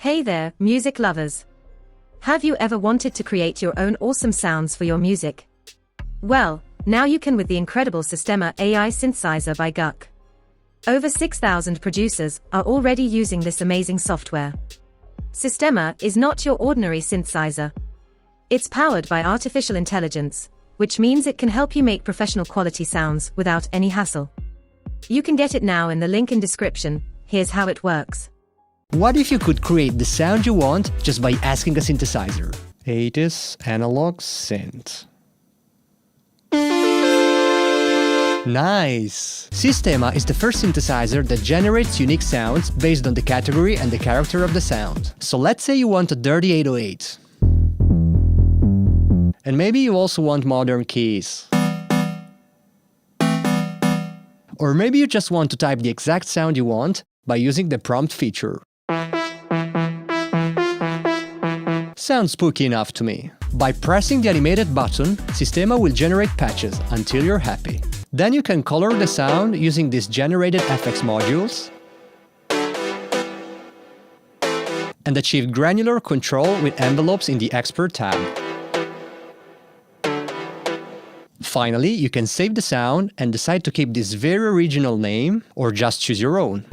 Hey there, music lovers! Have you ever wanted to create your own awesome sounds for your music? Well, now you can with the incredible Sistema AI synthesizer by Guck. Over 6,000 producers are already using this amazing software. Sistema is not your ordinary synthesizer. It's powered by artificial intelligence, which means it can help you make professional quality sounds without any hassle. You can get it now in the link in description. Here's how it works. What if you could create the sound you want just by asking a synthesizer? 80s analog synth. Nice! Sistema is the first synthesizer that generates unique sounds based on the category and the character of the sound. So let's say you want a dirty 808. And maybe you also want modern keys. Or maybe you just want to type the exact sound you want by using the prompt feature. Sounds spooky enough to me. By pressing the animated button, Sistema will generate patches until you're happy. Then you can color the sound using these generated FX modules and achieve granular control with envelopes in the Expert tab. Finally, you can save the sound and decide to keep this very original name or just choose your own.